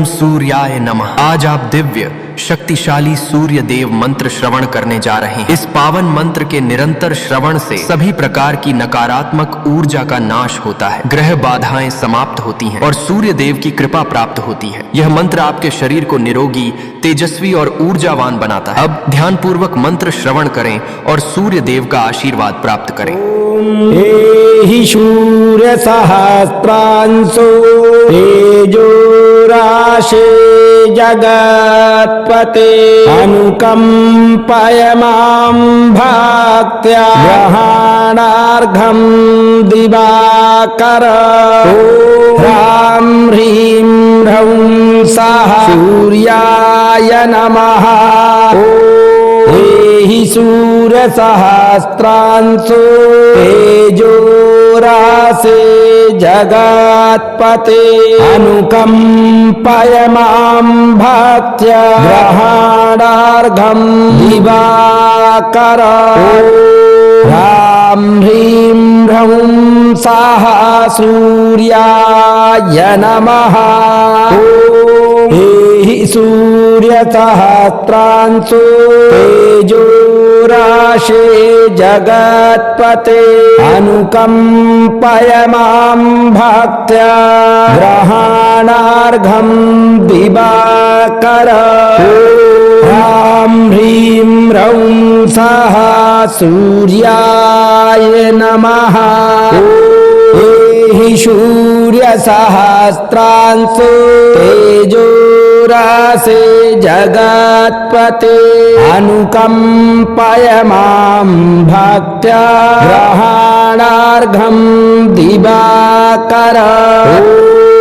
सूर्याय नमः। आज आप दिव्य शक्तिशाली सूर्य देव मंत्र श्रवण करने जा रहे हैं। इस पावन मंत्र के निरंतर श्रवण से सभी प्रकार की नकारात्मक ऊर्जा का नाश होता है, ग्रह बाधाएं समाप्त होती हैं और सूर्य देव की कृपा प्राप्त होती है। यह मंत्र आपके शरीर को निरोगी, तेजस्वी और ऊर्जावान बनाता है। अब ध्यान पूर्वक मंत्र श्रवण करें और सूर्य देव का आशीर्वाद प्राप्त करें। एहि सूर्य सहस्रांशो तेजो राशे जगत्पते अनुकंपय मां भक्त्या ग्रहणार्घं दिवाकर ह्रां ह्रीं ह्रौं सः सूर्याय नमः। एहि सूर्य सहस्रांशो तेजो राशे जगत्पते अनुकंपय मां भक्त्या ग्रहणार्घं दिवाकर ह्रां ह्रीं ह्रौं सः सूर्याय नमः। एहि सूर्य सहस्रांशो तेजो राशे जगत्पते अनुकंपय मां भक्त्या ग्रहणार्घं दिवाकर ह्रां ह्रीं ह्रौं सः सूर्याय नमः। एहि सूर्य सहस्रांशो तेजो राशे जगत्पते अनुकंपय मां भक्त्या ग्रहणार्घं दिवाकर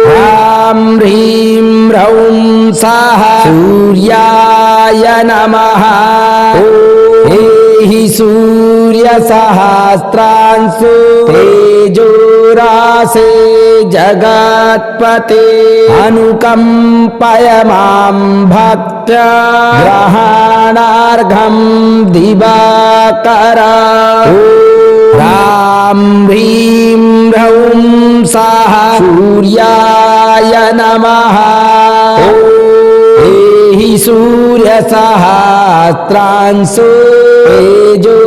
ह्रां ह्रीं ह्रौं सः सूर्याय नमः। एहि सूर्य सहस्रांशो तेजो राशे जगत्पते अनुकंपय मां भक्त्या ग्रहणार्घं दिवाकर ह्रां ह्रीं ह्रौं सः सूर्याय नमः। एहि सूर्य सहस्रांशो तेजो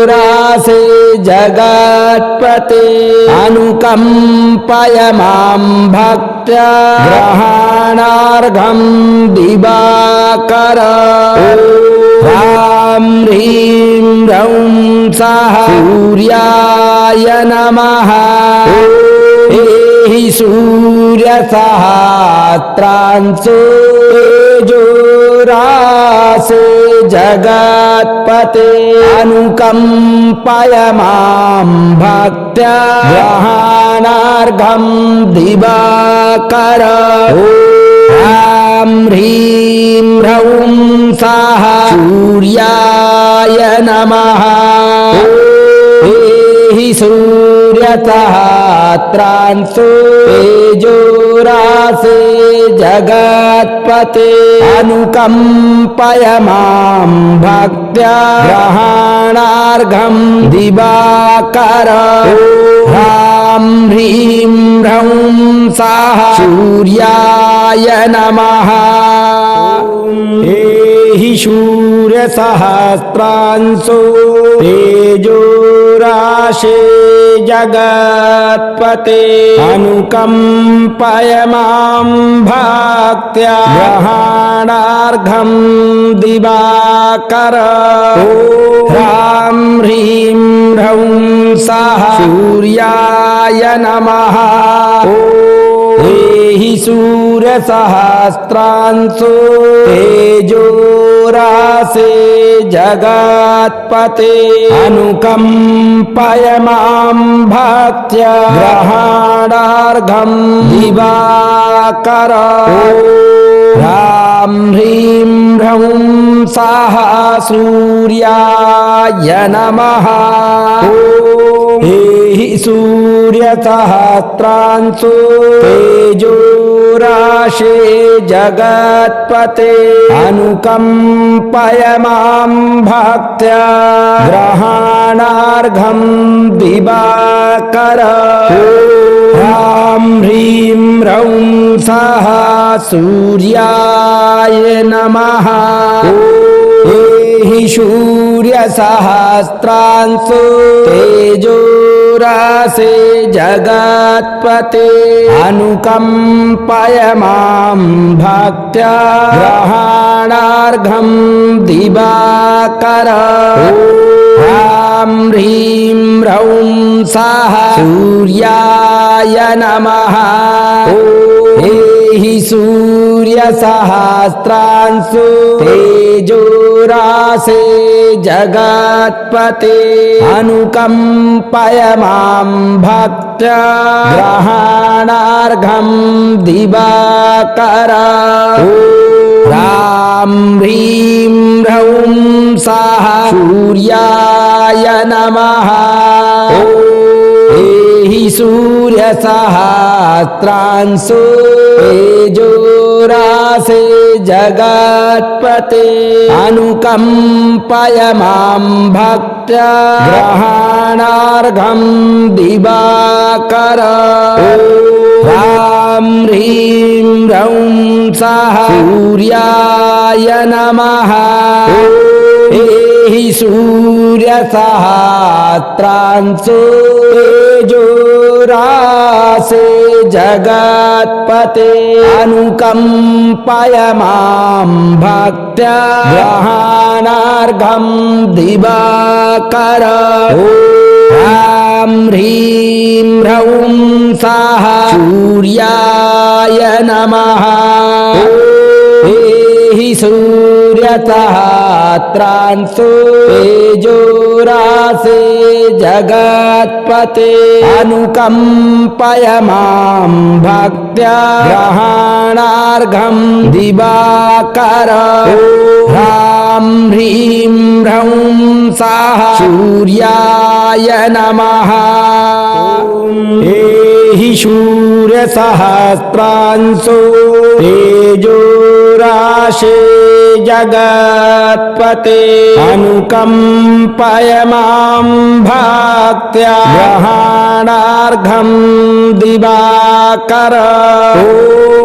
राशे जगत्पते अनुकंपय मां भक्त्या ग्रहणार्घं दिवाकर ह्रां ह्रीं ह्रौं सः सूर्याय नमः। एहि सूर्य सहस्रांशो तेजो राशे जगत्पते अनुकंपय मां भक्त्या ग्रहणार्घं दिवाकर ह्रां ह्रीं ह्रौं सः सूर्याय नमः। एहि सूर्य सहस्रांशो तेजो राशे जगत्पते अनुकंपय मां भक्त्या ग्रहणार्घं दिवाकर ह्रां ह्रीं ह्रौं सः सूर्याय नमः। एहि सूर्य सहस्रांशो तेजो राशे जगत्पते अनुकंपय मां भक्त्या ग्रहणार्घं दिवाकर ह्रां ह्रीं ह्रौं सः सूर्याय नमः। एहि सूर्य सहस्रांशो तेजो राशे जगत्पते अनुकंपय मां भक्त्या ग्रहणार्घं दिवाकर ह्रां ह्रीं ह्रौं स्वाहा सूर्याय नमः हि सूर्यसहस्रांशो तेजोराशे जगत्पते अनुकम्पय मां भक्त्या ग्रहाणार्घं दिवाकर ह्रां ह्रीं ह्रौं स्वाहा सूर्याय नमः हि सूर्यसहस्रांशो तेजोराशे जगत्पते अनुकम्पय मां भक्त्या ग्रहाणार्घं दिवाकर ह्रां ह्रीं ह्रौं स्वाहा सूर्याय नमः हि सूर्यसहस्रांशो तेजोराशे जगत्पते अनुकम्पय मां भक्त्या ग्रहाणार्घं दिवाकर ह्रां ह्रीं ह्रौं स्वाहा सूर्याय नमः हि सूर्यसहस्रांशो तेजोराशे जगत्पते अनुकम्पय मां भक्त्या ग्रहाणार्घं दिवाकर ह्रां ह्रीं ह्रौं स्वाहा सूर्याय नमः हि सूर्यसहस्रांशो तेजोराशे जगत्पते अनुकम्पय मां भक्त्या ग्रहाणार्घं दिवाकर ह्रां ह्रीं ह्रौं स्वाहा सूर्याय नमः हि सूर्यसहस्रांशो तेजोराशे जगत्पते अनुकम्पय मां भक्त्या ग्रहाणार्घं दिवाकर ह्रां ह्रीं ह्रौं स्वाहा सूर्याय नमः हि सूर्यसहस्रांशो तेजोराशे जगत्पते अनुकम्पय मां भक्त्या ग्रहाणार्घं दिवाकर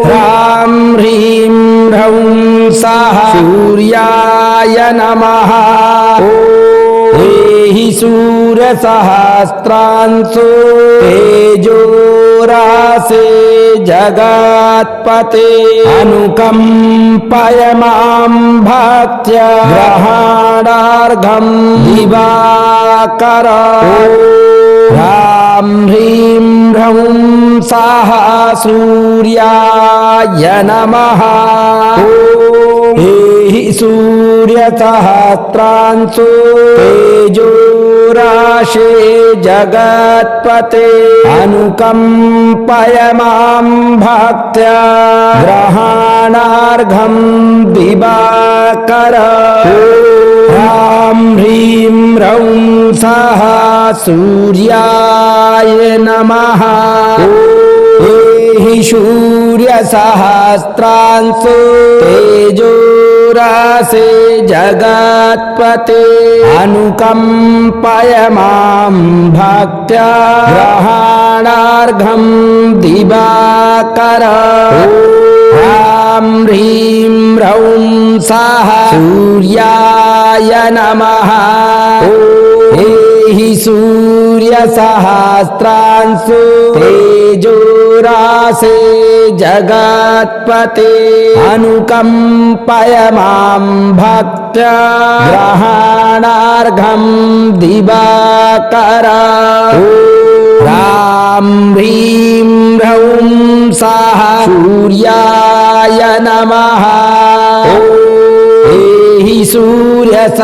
ह्रां ह्रीं ह्रौं स्वाहा सूर्याय नमः हि सूर्यसहस्रांशो तेजोराशे जगत्पते अनुकम्पय मां भक्त्या ग्रहाणार्घं दिवाकर ह्रां ह्रीं ह्रौं स्वाहा सूर्याय नमः हि सूर्यसहस्रांशो तेजोराशे जगत्पते अनुकम्पय मां भक्त्या ग्रहाणार्घं दिवाकर ह्रां ह्रीं ह्रौं स्वाहा सूर्याय नमः हि सूर्यसहस्रांशो तेजोराशे जगत्पते अनुकम्पय मां भक्त्या ग्रहाणार्घं दिवाकर ह्रां ह्रीं ह्रौं स्वाहा सूर्याय नमः हि सूर्यसहस्रांशो तेजोराशे जगत्पते अनुकम्पय मां भक्त्या ग्रहाणार्घं दिवाकर ह्रां ह्रीं ह्रौं स्वाहा सूर्याय नमः हि सूर्यसहस्रांशो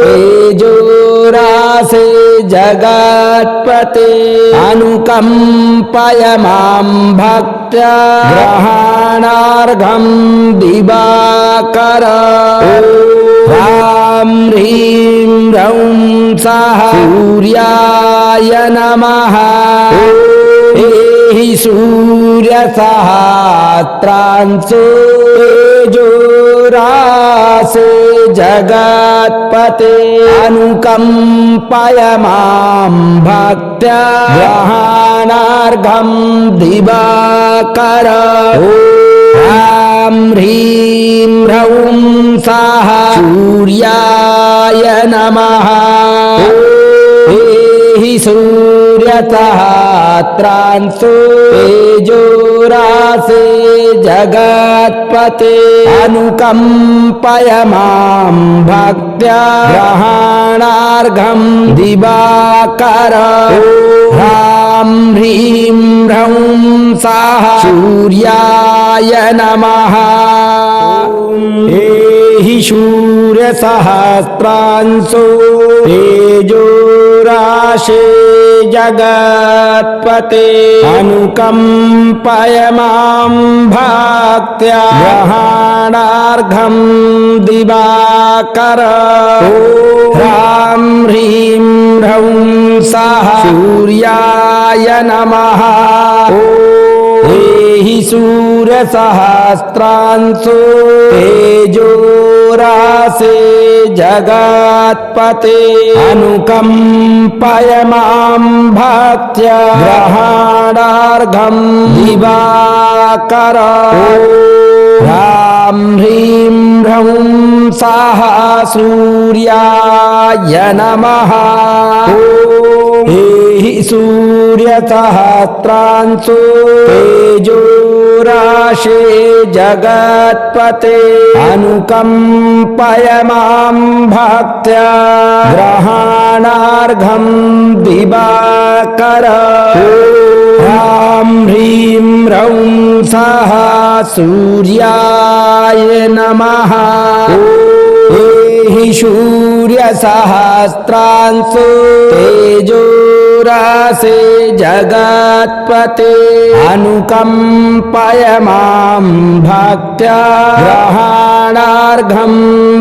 तेजोरासे जगत्पते अनुकम्पय मां भक्त्या ग्रहणार्घं दिवाकर ह्रां ह्रीं ह्रौं सः सूर्याय नमः एहि सूर्यसहस्रांशो तेजोरासे जगत्पते अनुकम्पय मां भक्त्या ग्रहणार्घं दिवाकर ह्रां ह्रीं ह्रौं सः सूर्याय नमः एहि सूर्यसहस्रांशो तेजोरासे जगत्पते अनुकम्पय मां भक्त्या ग्रहणार्घं दिवाकर ह्रां ह्रीं ह्रौं सः सूर्याय नमः एहि सूर्यसहस्रांशो तेजोराशे जगत्पते अनुकम्पय मां भक्त्या ग्रहणार्घं दिवाकर ह्रां ह्रीं ह्रौं सः सूर्याय नमः एहि सूर्यसहस्रांशो तेजोरासे जगत्पते अनुकम्पय मां भक्त्या ग्रहणार्घं दिवाकर ह्रां ह्रीं ह्रौं सः सूर्याय नमः एहि सूर्यसहस्रांशो तेजोराशे जगत्पते अनुकम्पय मां भक्त्या ग्रहणार्घं दिवाकर ह्रां ह्रीं ह्रौं सः सूर्याय नमः एहि सूर्यसहस्रांशो तेजोरासे जगत्पते अनुकम्पय मां भक्त्या ग्रहणार्घं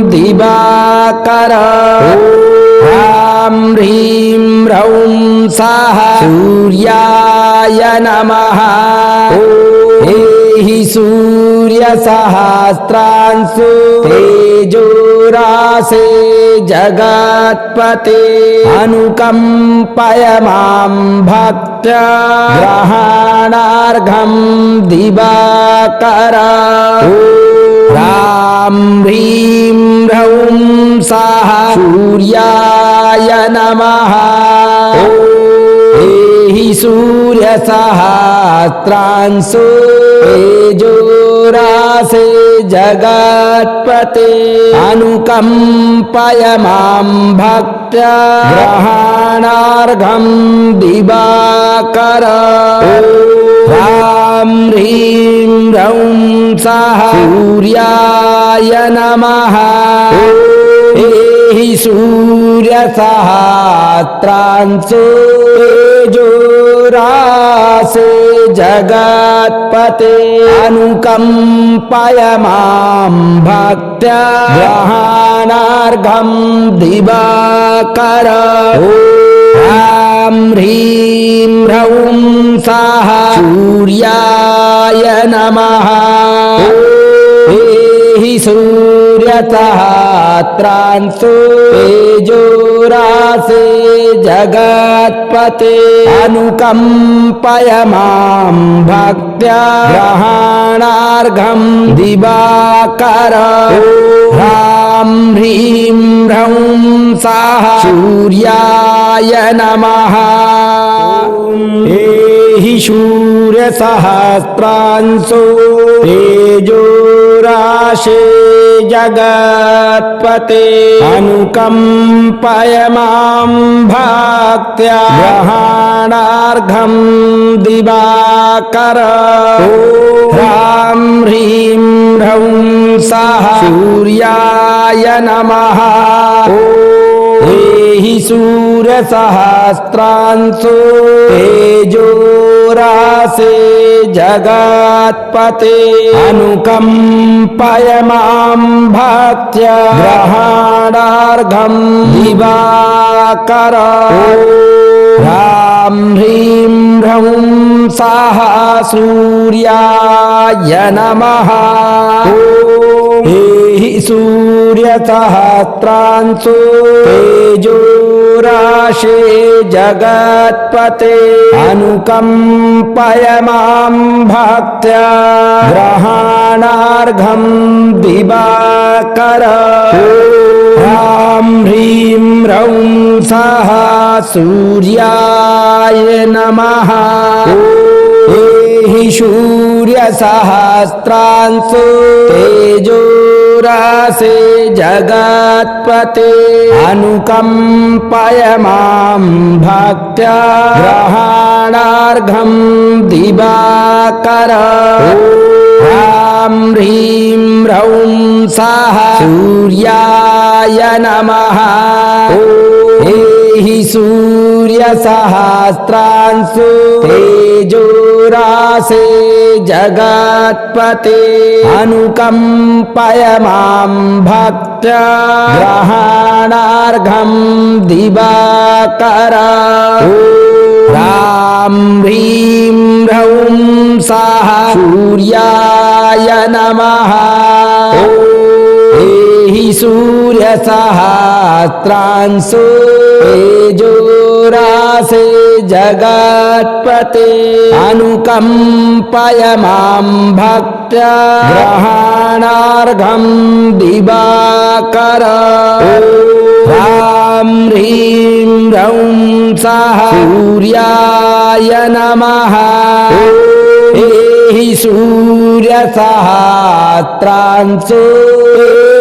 दिवाकर ह्रां ह्रीं ह्रौं सः सूर्याय नमः एहि सूर्यसहस्रांशो तेजोरासे जगत्पते अनुकम्पय मां भक्त्या ग्रहणार्घं दिवाकर ह्रां ह्रीं ह्रौं सः सूर्याय नमः एहि सूर्यसहस्रांशो तेजोरासे जगत्पते अनुकम्पय मां भक्त्या ग्रहणार्घं दिवाकर ह्रां ह्रीं ह्रौं सः सूर्याय नमः एहि सूर्यसहस्रांशो तेजोरासे जगत्पते अनुकम्पय मां भक्त्या ग्रहणार्घं दिवाकर ह्रां ह्रीं ह्रौं सः सूर्याय नमः एहि सूर्यसहस्रांशो तेजोरासे जगत्पते अनुकम्पय मां भक्त्या ग्रहणार्घं दिवाकर ह्रां ह्रीं ह्रौं सः सूर्याय नमः एहि सूर्यसहस्रांशो तेजोराशे जगत्पते अनुकम्पय मां भक्त्या ग्रहणार्घं दिवाकर ह्रां ह्रीं ह्रौं सः सूर्याय नमः सूर्य सहस्रांशो तेजोरासे जगत्पते अनुकंपय मां भक्त्या ग्रहणार्घं दिवाकर ह्रां ह्रीं ह्रौं सः सूर्याय नमः हि सूर्य सहस्रांशो तेजोराशे जगत्पते अनुकंपय मां भक्त्या ग्रहणार्घं दिवाकर ह्रां ह्रीं ह्रौं सः सूर्याय नमः हि सूर्य सहस्रांशो तेजोरासे जगत्पते अनुकंपय मां भक्त्या ग्रहणार्घं दिवाकर ह्रां ह्रीं ह्रौं सः सूर्याय नमः हि सूर्य सहस्रांशो तेजोरासे जगत्पते अनुकंपय मां भक्त्या ग्रहणार्घं दिवाकर ह्रां ह्रीं ह्रौं सः सूर्याय नमः हि सूर्य सहस्रांशो तेजोरासे जगत्पते अनुकंपय मां भक्त्या ग्रहणार्घं दिवाकर ह्रां ह्रीं ह्रौं सः सूर्याय नमः हि सूर्य सहस्रांशो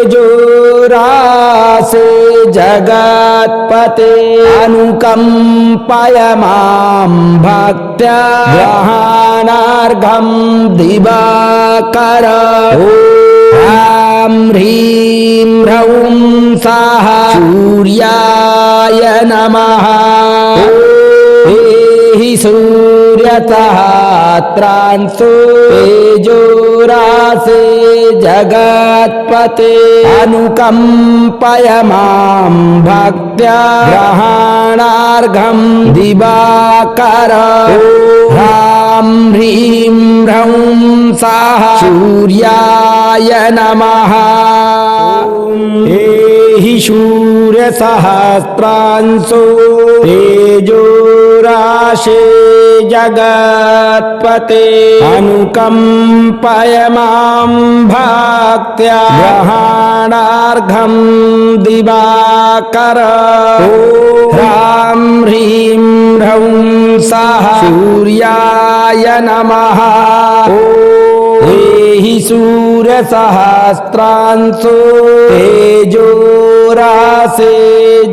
तेजोरासे जगत्पते अनुकंपय मां भक्त्या ग्रहणार्घं दिवाकर ह्रां ह्रीं ह्रौं सः सूर्याय नमः हि सूर्य सहस्रांशो तेजोरासे जगत्पते अनुकंपय मां भक्त्या ग्रहणार्घं दिवाकर ह्रां ह्रीं ह्रौं सः सूर्याय नमः हि सूर्य सहस्रांशो तेजोराशे जगत्पते अनुकंपय मां भक्त्या ग्रहणार्घं दिवाकर ह्रां ह्रीं ह्रौं सः सूर्याय नमः हि सूर्य सहस्रांशो तेजोरासे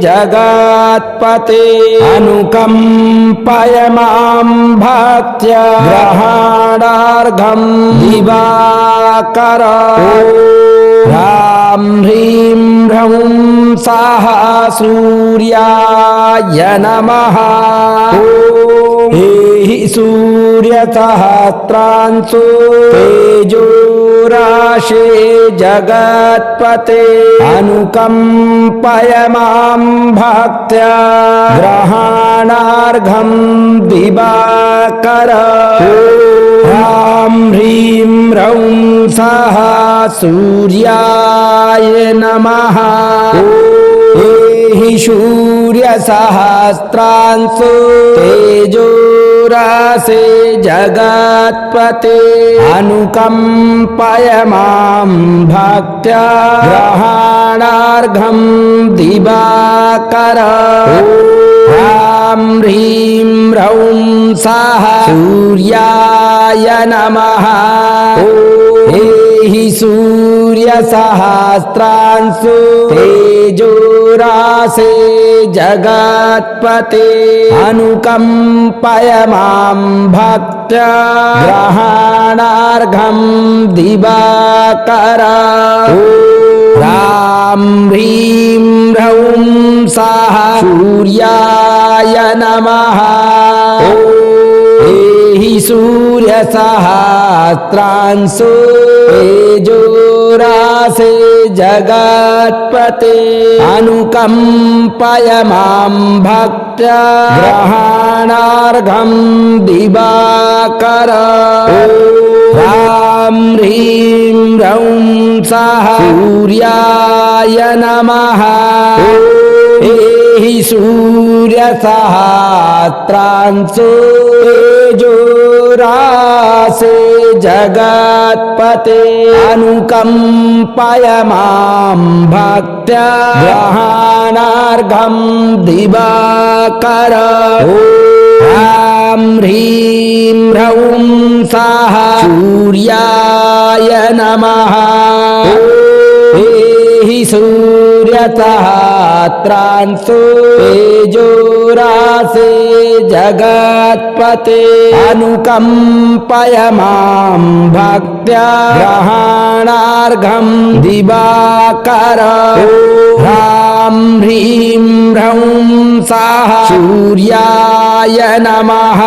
जगत्पते अनुकंपय मां भक्त्या ग्रहणार्घं दिवाकर ह्रां ह्रीं ह्रौं सः सूर्याय नमः हि सूर्य सहस्रांशो तेजोराशे जगत्पते अनुकंपय मां भक्त्या ग्रहणार्घं दिवाकर ह्रां ह्रीं ह्रौं सः सूर्याय नमः हि सूर्य सहस्रांशो तेजोरासे जगत्पते अनुकंपय मां भक्त्या ग्रहणार्घं दिवाकर ह्रां ह्रीं ह्रौं सः सूर्याय नमः हि सूर्य सहस्रांशो तेजोरासे जगत्पते अनुकंपय मां भक्त्या भक्त्या ग्रहणार्घं दिवाकर ह्रां ह्रीं ह्रौं सः सूर्याय नमः हि सूर्य सहस्रांशो तेजोरासे जगत्पते अनुकंपय मां भक्त्या ग्रहणार्घं दिवाकर ह्रां ह्रीं ह्रौं सः सूर्याय नमः हि सूर्य सहस्रांशो तेजोरासे जगत्पते अनुकंपय मां भक्त्या ग्रहणार्घं दिवाकर ह्रां ह्रीं ह्रौं सः सूर्याय नमः हि सूर्य सहस्रांशो तेजोरासे जगत्पते अनुकंपय मां भक्त्या ग्रहणार्घं दिवाकर ह्रां ह्रीं ह्रौं सः सूर्याय नमः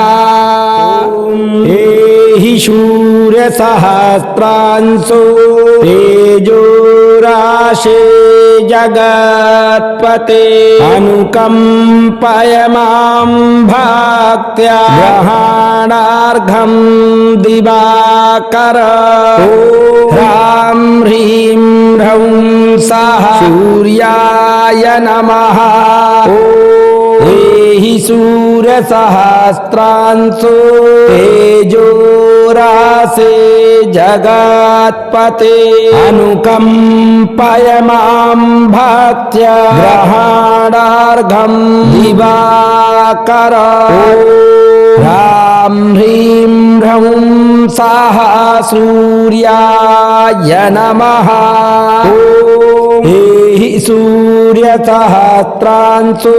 हि सूर्य सहस्रांशो तेजोराशे जगत्पते अनुकंपय मां भक्त्या ग्रहणार्घं दिवाकर ह्रां ह्रीं ह्रौं सः सूर्याय नमः हि सूर्य सहस्रांशो तेजोरासे जगत्पते अनुकंपय मां भक्त्या ग्रहणार्घं दिवाकर ह्रां ह्रीं ह्रौं सः सूर्याय नमः हि सूर्य सहस्रांशो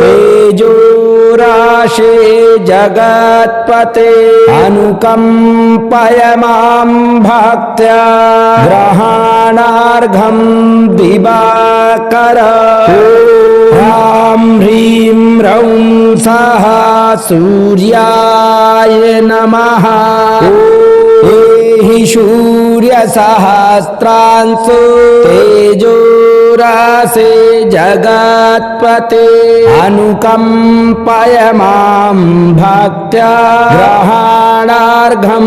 तेजोराशे जगत्पते अनुकंपय मां भक्त्या ग्रहणार्घं दिवाकर ह्रां ह्रीं ह्रौं सः सूर्याय नमः हि सूर्य सहस्रांशो तेजोरासे जगत्पते अनुकंपय मां भक्त्या ग्रहणार्घं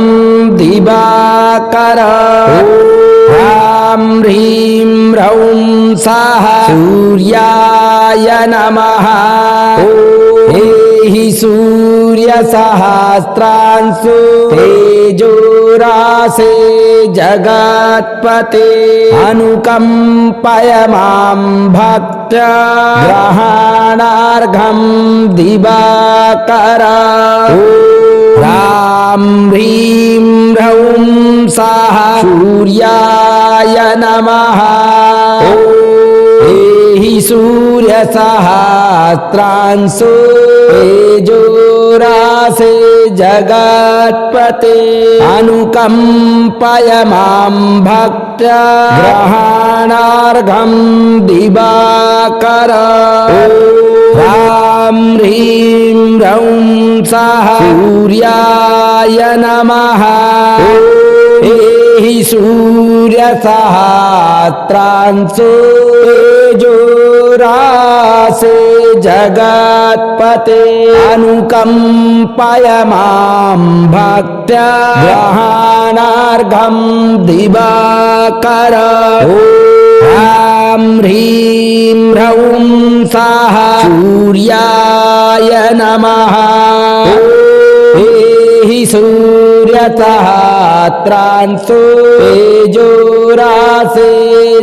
दिवाकर ह्रां ह्रीं ह्रौं सः सूर्याय नमः हि सूर्य सहस्रांशो तेजोरासे जगत्पते अनुकंपय मां भक्त्या ग्रहणार्घं दिवाकर ह्रां ह्रीं ह्रौं सः सूर्याय नमः हि सूर्य सहस्रांशो तेजोरासे जगत्पते अनुकंपय मां भक्त्या ग्रहणार्घं दिवाकर ह्रां ह्रीं ह्रौं सः सूर्याय नमः हि सूर्य सहस्रांशो तेजोरासे जगत्पते अनुकंपय मां भक्त्या ग्रहणार्घं दिवाकर ह्रां ह्रीं ह्रौं सः सूर्याय नमः हि सूर्य सहस्रांशो तेजोरासे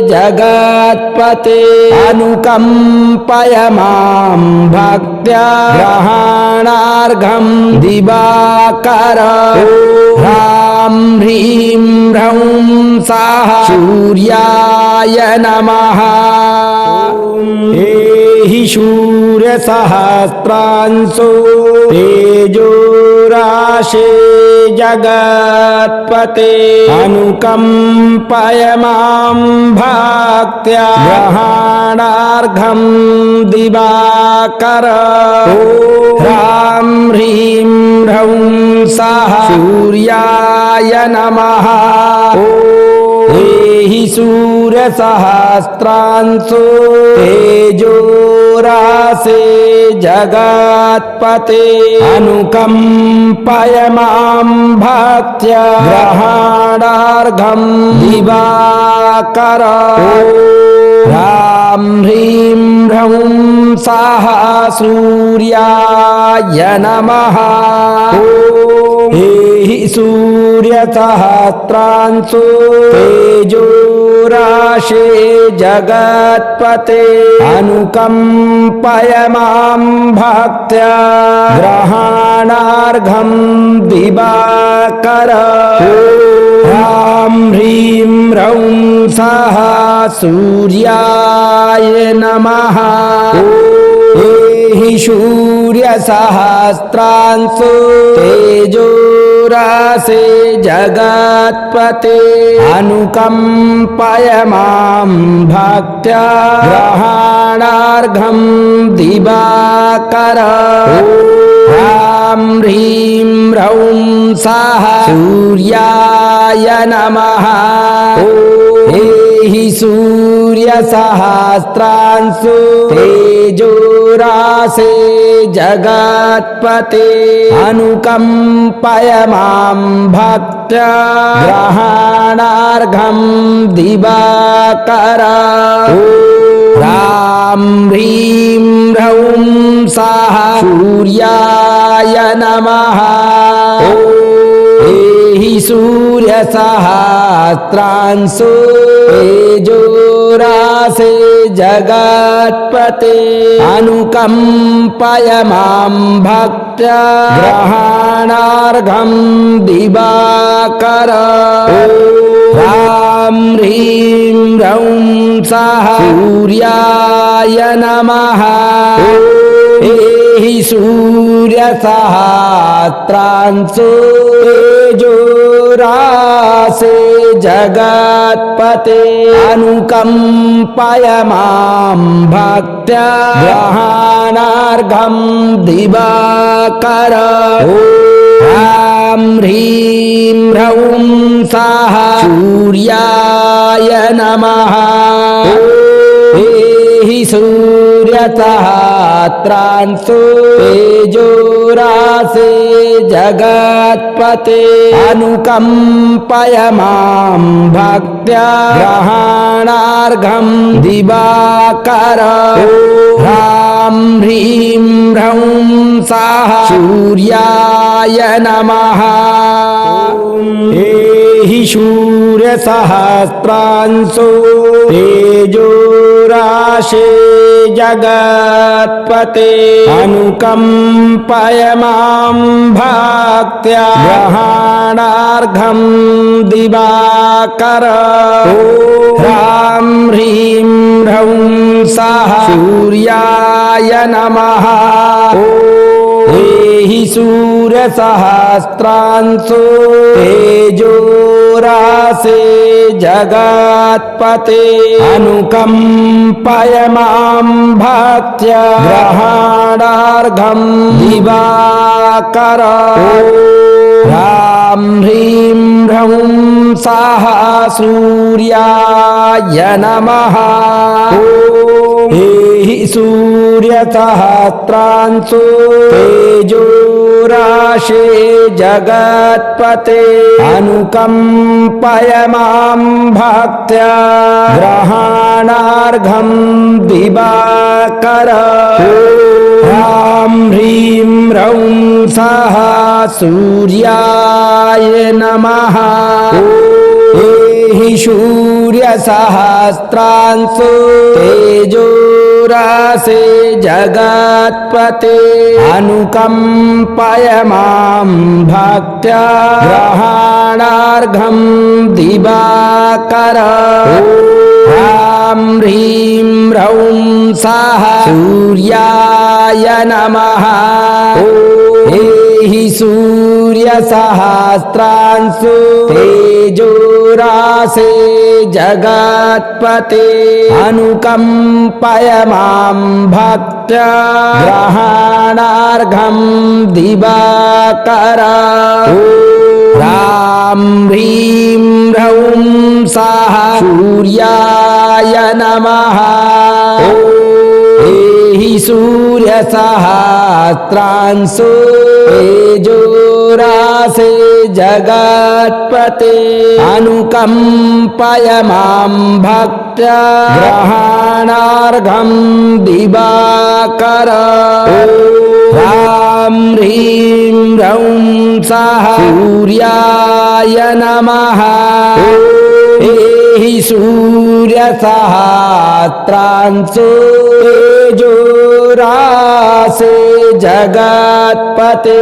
जगत्पते अनुकंपय मां भक्त्या ग्रहणार्घं दिवाकर ह्रां ह्रीं ह्रौं सः सूर्याय नमः हि सूर्य सहस्रांशो तेजो राशे जगत्पते अनुकंपय मां भक्त्या ग्रहणार्घं दिवाकर ह्रां ह्रीं ह्रौं सः सूर्याय नमः हि सूर्य सहस्रांशो तेजो राशे जगत्पते अनुकंपय मां भक्त्या ग्रहणार्घं दिवाकर ह्रां ह्रीं ह्रौं सः सूर्याय नमः हि सूर्य सहस्रांशो तेजो राशे जगत्पते अनुकंपय मां भक्त्या ग्रहणार्घं दिवाकर ह्रां ह्रीं ह्रौं सः सूर्याय नमः हि सूर्य सहस्रांशो तेजो राशे जगत्पते अनुकंपय मां भक्त्या ग्रहणार्घं दिवाकर ह्रां ह्रीं ह्रौं सः सूर्याय नमः हि सूर्य सहस्रांशो तेजो राशे जगत्पते अनुकंपय मां भक्त्या ग्रहणार्घं दिवाकर ह्रां ह्रीं ह्रौं सः सूर्याय नमः हि सूर्य सहस्रांशो तेजो राशे जगत्पते अनुकंपय मां भक्त्या ग्रहणार्घं दिवाकर ह्रां ह्रीं ह्रौं सः सूर्याय नमः हि सूर्य सहस्रांशो तेजो राशे जगत्पते अनुकंपय मां भक्त्या ग्रहणार्घं दिवाकर ह्रां ह्रीं ह्रौं सः सूर्याय नमः हि सूर्य सहस्रांशो तेजो राशे जगत्पते अनुकंपय मां भक्त्या ग्रहणार्घं दिवाकर ह्रां ह्रीं ह्रौं सः सूर्याय नमः हि सूर्य सहस्रांशो तेजो राशे जगत्पते अनुकंपय मां भक्त्या ग्रहणार्घं दिवाकर ह्रां ह्रीं ह्रौं सः सूर्याय नमः हि सूर्य सहस्रांशो तेजो राशे जगत्पते अनुकंपय मां भक्त्या ग्रहणार्घं दिवाकर ह्रां ह्रीं ह्रौं सः सूर्याय नमः हि सूर्य सहस्रांशो तेजो राशे जगत्पते अनुकंपय मां भक्त्या ग्रहणार्घं दिवाकर ह्रां ह्रीं ह्रौं सः सूर्याय नमः हि सूर्य सहस्रांशो तेजो राशे जगत्पते अनुकंपय मां भक्त्या ग्रहणार्घं दिवाकर ह्रां ह्रीं ह्रौं सः सूर्याय नमः हि सूर्यसहस्रांशु तेजोरासे जगत्पते अनुकम्पय मां भक्त्या ग्रहणार्घं दिवाकर ह्रां ह्रीं ह्रौं सः सूर्याय नमः हि सूर्यसहस्रांशु तेजोरासे जगत्पते अनुकम्पय मां भक्त्या ग्रहणार्घं दिवाकर ह्रां ह्रीं ह्रौं सः सूर्याय नमः हि सूर्यसहस्रांशु तेजोरासे जगत्पते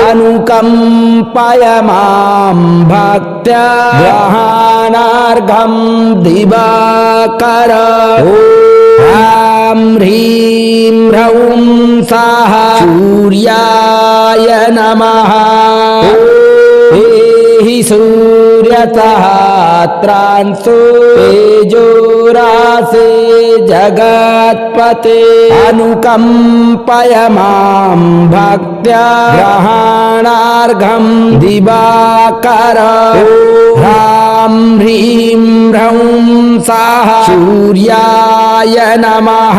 अनुकम्पय मां भक्त्या ग्रहणार्घं दिवाकर ह्रां ह्रीं ह्रौं सः सूर्याय नमः हि सूर्यसहस्रांशु तेजोरासे जगत्पते अनुकम्पय मां भक्त्या ग्रहणार्घं दिवाकर ह्रां ह्रीं ह्रौं सः सूर्याय नमः।